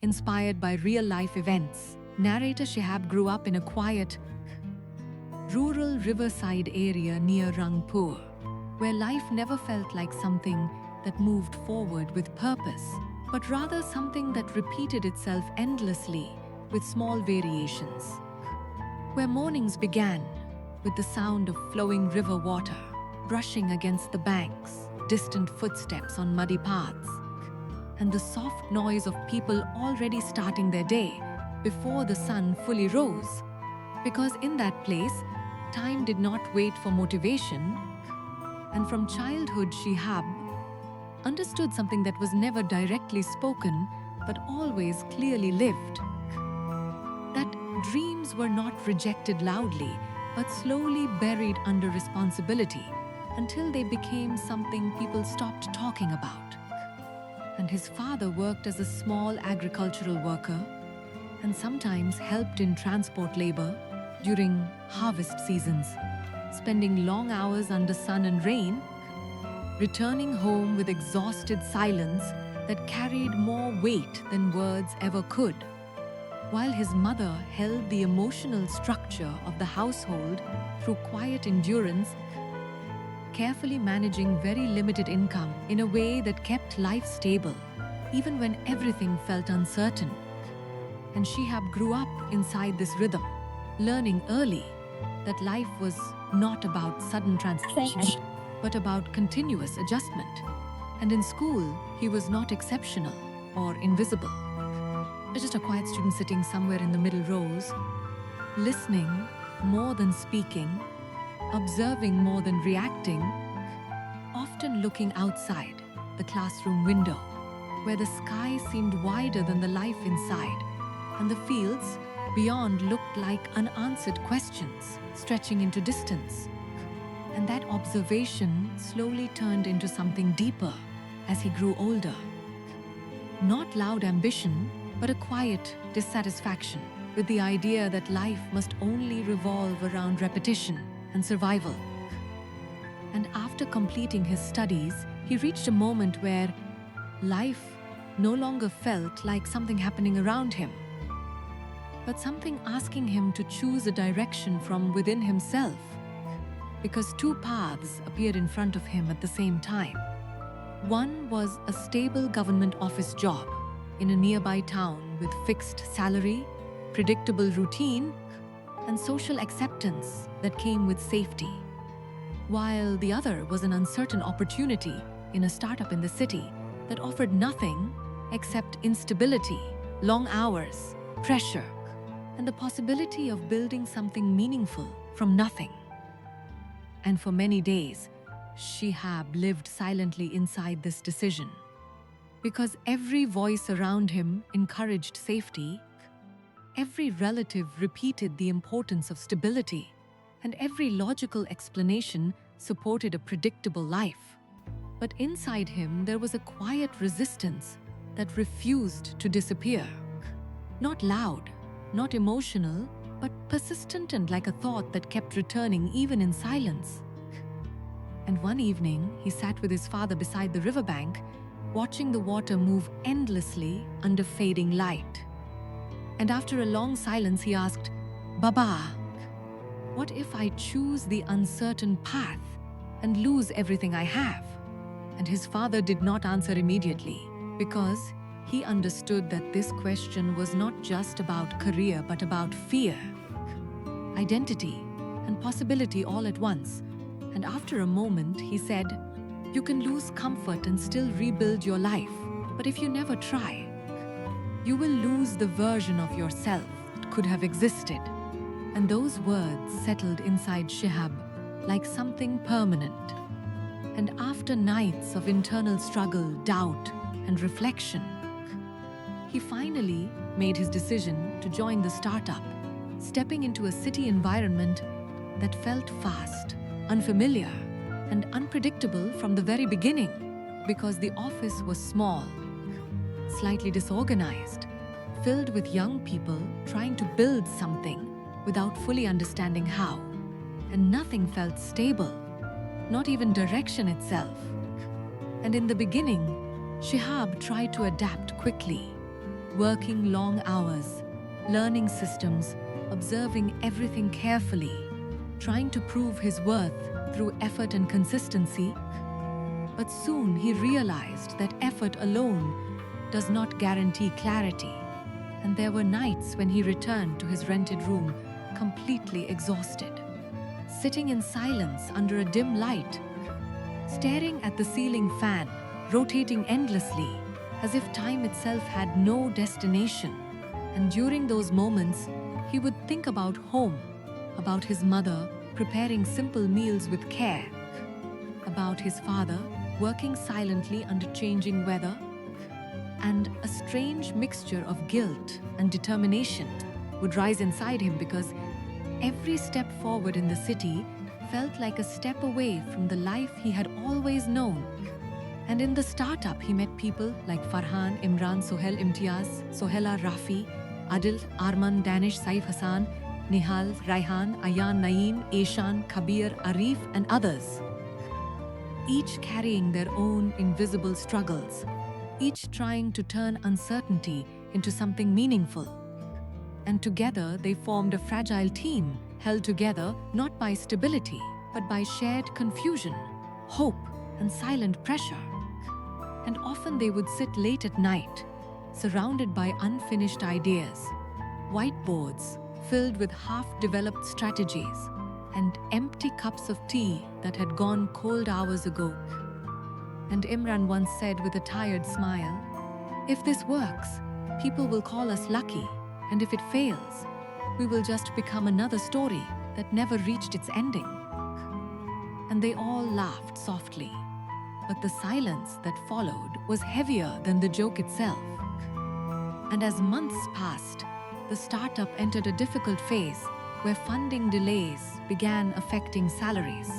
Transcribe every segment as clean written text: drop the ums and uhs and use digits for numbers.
inspired by real-life events. Narrator Shihab grew up in a quiet, rural riverside area near Rangpur, where life never felt like something that moved forward with purpose, but rather something that repeated itself endlessly with small variations. Where mornings began with the sound of flowing river water brushing against the banks, distant footsteps on muddy paths, and the soft noise of people already starting their day before the sun fully rose. Because in that place, time did not wait for motivation, and from childhood Shihab understood something that was never directly spoken but always clearly lived. That dreams were not rejected loudly but slowly buried under responsibility until they became something people stopped talking about. And his father worked as a small agricultural worker and sometimes helped in transport labor during harvest seasons, spending long hours under sun and rain, returning home with exhausted silence that carried more weight than words ever could, while his mother held the emotional structure of the household through quiet endurance, carefully managing very limited income in a way that kept life stable, even when everything felt uncertain. And Shihab grew up inside this rhythm, learning early that life was not about sudden transformation, but about continuous adjustment. And in school, he was not exceptional or invisible. Just a quiet student sitting somewhere in the middle rows, listening more than speaking, observing more than reacting, often looking outside the classroom window, where the sky seemed wider than the life inside, and the fields beyond looked like unanswered questions stretching into distance. And that observation slowly turned into something deeper as he grew older. Not loud ambition, but a quiet dissatisfaction with the idea that life must only revolve around repetition and survival. And after completing his studies, he reached a moment where life no longer felt like something happening around him, but something asking him to choose a direction from within himself. Because two paths appeared in front of him at the same time. One was a stable government office job in a nearby town with fixed salary, predictable routine, and social acceptance that came with safety. While the other was an uncertain opportunity in a startup in the city that offered nothing except instability, long hours, pressure, and the possibility of building something meaningful from nothing. And for many days, Shihab lived silently inside this decision. Because every voice around him encouraged safety, every relative repeated the importance of stability, and every logical explanation supported a predictable life. But inside him, there was a quiet resistance that refused to disappear. Not loud, not emotional, but persistent and like a thought that kept returning even in silence. And one evening, he sat with his father beside the riverbank, watching the water move endlessly under fading light. And after a long silence, he asked, "Baba, what if I choose the uncertain path and lose everything I have?" And his father did not answer immediately, because he understood that this question was not just about career but about fear, identity, and possibility all at once. And after a moment, he said, "You can lose comfort and still rebuild your life, but if you never try, you will lose the version of yourself that could have existed." And those words settled inside Shihab like something permanent. And after nights of internal struggle, doubt, and reflection, he finally made his decision to join the startup, stepping into a city environment that felt fast, unfamiliar, and unpredictable from the very beginning, because the office was small, slightly disorganized, filled with young people trying to build something without fully understanding how, and nothing felt stable, not even direction itself. And in the beginning, Shihab tried to adapt quickly, working long hours, learning systems, observing everything carefully, trying to prove his worth through effort and consistency. But soon he realized that effort alone does not guarantee clarity, and there were nights when he returned to his rented room completely exhausted, sitting in silence under a dim light, staring at the ceiling fan, rotating endlessly, as if time itself had no destination. And during those moments, he would think about home, about his mother preparing simple meals with care, about his father working silently under changing weather, and a strange mixture of guilt and determination would rise inside him because every step forward in the city felt like a step away from the life he had always known. And in the startup, he met people like Farhan, Imran, Sohel, Imtiaz, Sohela, Rafi, Adil, Arman, Danish, Saif Hassan, Nihal, Raihan, Ayan, Naeem, Eshan, Kabir, Arif, and others, each carrying their own invisible struggles, each trying to turn uncertainty into something meaningful. And together they formed a fragile team, held together not by stability, but by shared confusion, hope, and silent pressure. And often they would sit late at night, surrounded by unfinished ideas, whiteboards filled with half-developed strategies, and empty cups of tea that had gone cold hours ago. And Imran once said with a tired smile, "If this works, people will call us lucky, and if it fails, we will just become another story that never reached its ending." And they all laughed softly, but the silence that followed was heavier than the joke itself. And as months passed, the startup entered a difficult phase where funding delays began affecting salaries,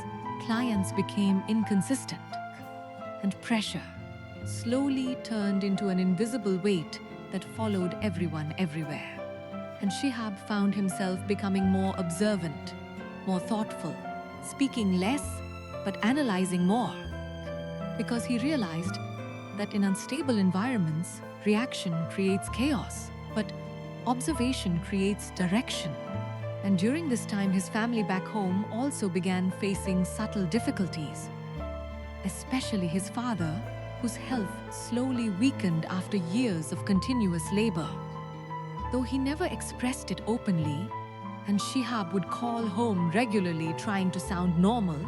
clients became inconsistent, and pressure slowly turned into an invisible weight that followed everyone everywhere. And Shihab found himself becoming more observant, more thoughtful, speaking less but analyzing more, because he realized that in unstable environments, reaction creates chaos, but observation creates direction. And during this time, his family back home also began facing subtle difficulties, especially his father, whose health slowly weakened after years of continuous labor. Though he never expressed it openly, and Shihab would call home regularly trying to sound normal,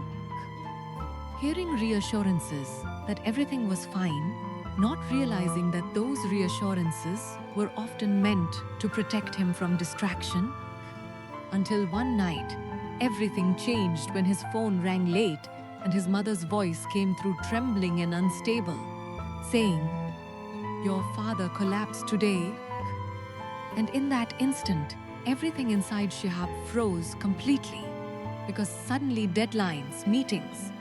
hearing reassurances that everything was fine, not realizing that those reassurances were often meant to protect him from distraction, until one night, everything changed when his phone rang late and his mother's voice came through trembling and unstable, saying, "Your father collapsed today." And in that instant, everything inside Shihab froze completely, because suddenly deadlines, meetings,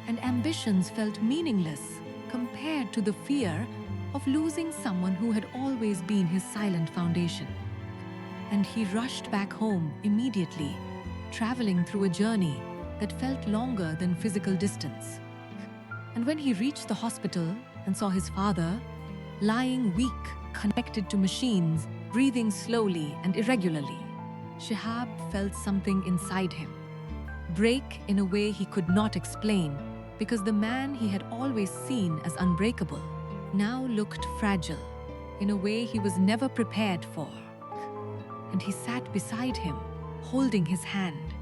and ambitions felt meaningless compared to the fear of losing someone who had always been his silent foundation. And he rushed back home immediately, traveling through a journey that felt longer than physical distance. And when he reached the hospital and saw his father lying weak, connected to machines, breathing slowly and irregularly, Shihab felt something inside him break in a way he could not explain, because the man he had always seen as unbreakable now looked fragile in a way he was never prepared for. And he sat beside him, holding his hand,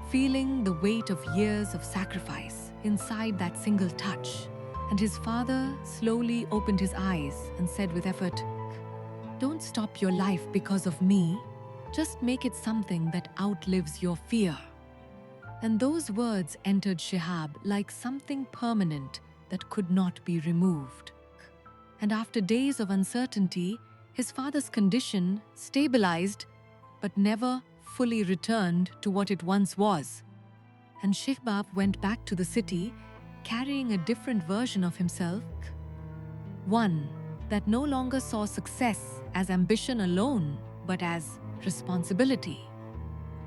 feeling the weight of years of sacrifice inside that single touch. And his father slowly opened his eyes and said with effort, "Don't stop your life because of me. Just make it something that outlives your fear." And those words entered Shihab like something permanent that could not be removed. And after days of uncertainty, his father's condition stabilized but never fully returned to what it once was. And Shihab went back to the city carrying a different version of himself, one that no longer saw success as ambition alone, but as responsibility.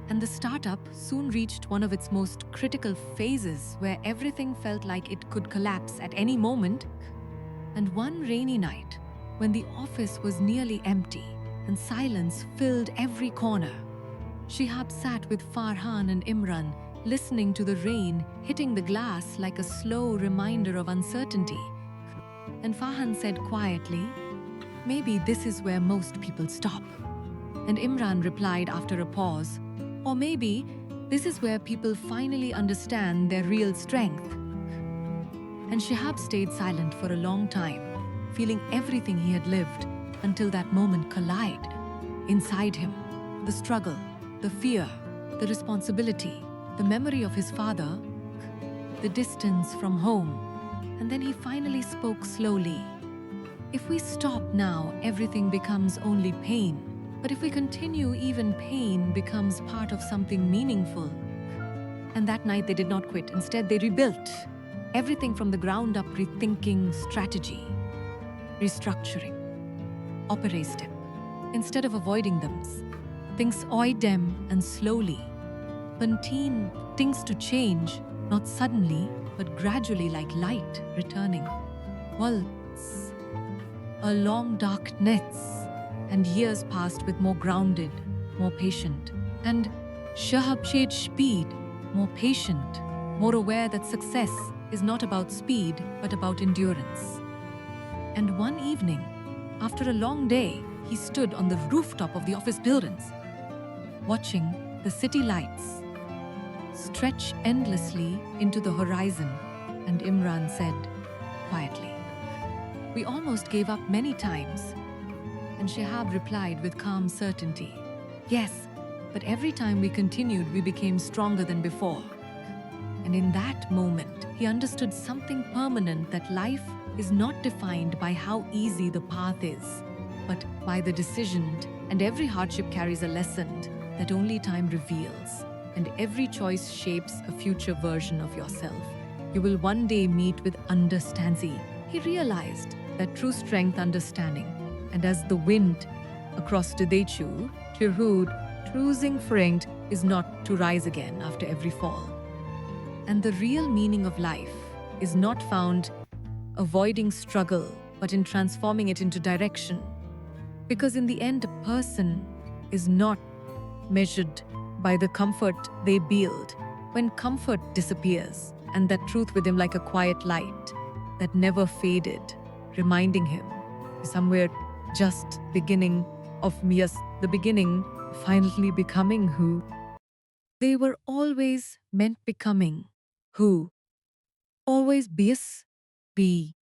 And the startup soon reached one of its most critical phases where everything felt like it could collapse at any moment. And one rainy night, when the office was nearly empty and silence filled every corner. Shihab sat with Farhan and Imran, listening to the rain hitting the glass like a slow reminder of uncertainty. And Farhan said quietly, "Maybe this is where most people stop." And Imran replied after a pause, "Or maybe this is where people finally understand their real strength." And Shihab stayed silent for a long time, feeling everything he had lived until that moment collided. Inside him, the struggle, the fear, the responsibility, the memory of his father, the distance from home. And then he finally spoke slowly. "If we stop now, everything becomes only pain. But if we continue, even pain becomes part of something meaningful." And that night they did not quit. Instead, they rebuilt everything from the ground up, rethinking strategy, restructuring, operate step. Instead of avoiding them, things oiled them and slowly. Continue things to change, not suddenly, but gradually like light returning. Once, a long dark nights, and years passed with more grounded, more patient, and Shahab shade speed, more patient, more aware that success is not about speed but about endurance. And one evening, after a long day, he stood on the rooftop of the office buildings, watching the city lights stretch endlessly into the horizon, and Imran said quietly, "We almost gave up many times." And Shihab replied with calm certainty, "Yes, but every time we continued, we became stronger than before." And in that moment, he understood something permanent, that life is not defined by how easy the path is, but by the decision, and every hardship carries a lesson that only time reveals, and every choice shapes a future version of yourself. You will one day meet with understanding. He realized that true strength understanding, and as the wind across Dedechu, Tirhud, choosing friend is not to rise again after every fall. And the real meaning of life is not found avoiding struggle, but in transforming it into direction. Because in the end, a person is not measured by the comfort they build. When comfort disappears, and that truth with him like a quiet light that never faded, reminding him somewhere just beginning of yes, the beginning, finally becoming who they were always meant becoming, who always be.